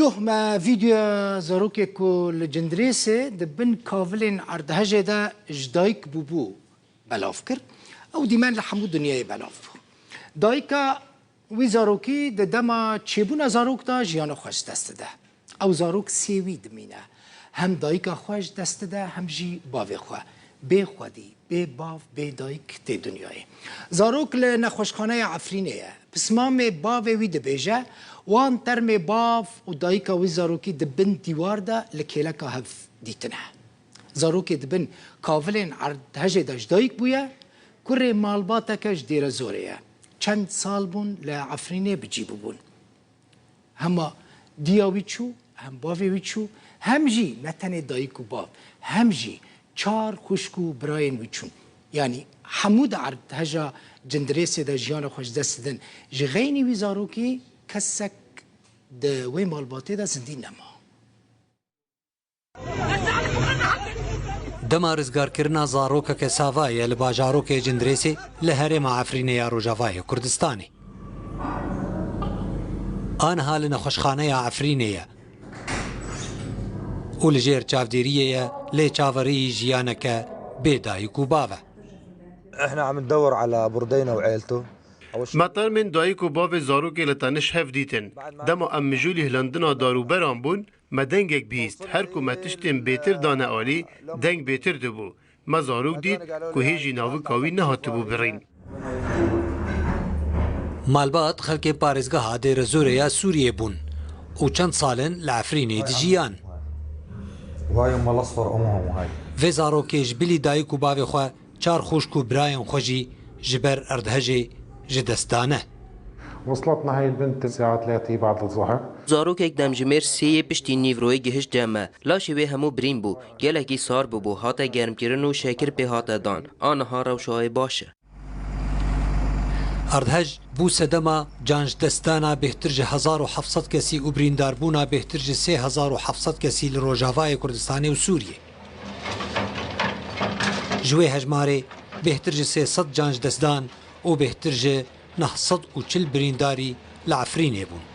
ما فيديو زاروكي كو الجندريسي دبن كافلين عرض هجدا جدايك بوبو بلافكر او ديمان لحمود دنياي بلاف دايكا وي زاروكي دما تشيبونا زاروك دا جيانا خوش دست ده او زاروك سيوي دمينه هم دايكا خوش دست ده هم جي باوي خوا بي خودي بي باف بي دايك تي دنياي زاروك لنخوشخانه عفرينيه بسمام باوي وي دبيجه وان ترمي باف و دايكا وي زاروكي دبن ديوار دا لكيلكا هف ديتنه زاروكي دبن كافلين عرض هجدا جدايك بويا كوري مالباتك جدير زوريا چند سال بون لعفرينه بجيبو بون هما دياويچو هم باويچو هم جي نتنه دايكو باف هم جي چار خوشكو براين ويچون يعني حمود عرض هجا جندريسي دا جيانا خوش دستدن جغيني وي زاروكي كسك د وي مالباتي دا زندين نما دما رزگارکردنا زاروکک ساوایە لە باژارۆکێ جندرێسێ لە هەرێما عەفرینەیە ڕۆژاوایە کوردستانی ئانها لە نەخۆشخانەیە عەفرینەیە و لەژێر چاودێریەیە لێ چاوەڕێی ژیانەکە بێدایک و باوە. احنا عم ندور على بردينا وعيلته. مطر من دایک و باو زاروکی لتنش هف دیتن دما ام مجولی هلندنا داروبران بون ما دنگک بیست هر کو ما تشتیم بیتر دانه آلی دنگ بیتر دبو ما زاروک دید که هیجی ناو کاوی نهات بو برین مالبات خەڵکێ پارێزگەها دێرە زۆرەیە سووریێ بوون و چەند ساڵن لە عەفرینێ دژیان. وهاي ام الاصفر امهم وهاي. vê zarokê ji bilî dayîk û bavê xwe çar xuşk û birayên xwe jî ji ber erdhejê ji dest dane. وصلتنا هاي البنت الساعة 3 بعد الظهر. زاروکێک دەمژمێر سێیە پشتی نیڤڕۆی گەهشت دەمە لاشی وێ هەموو برین بوو gelekî sar bûbû hate germkirin û şekir pê hate dan aniha rewşayê baş e. Erdhej bû sedema can ji destdana bêhtir ji 1700 kesî û birîndarbûna bêhtir ji 3700 kesî li Rojavayê Kurdistanê û Sûriyê. Ji wê hejmarê bêhtir ji 300 can ji destdan û bêhtir ji 940 birîndarî li Efrînê bûn.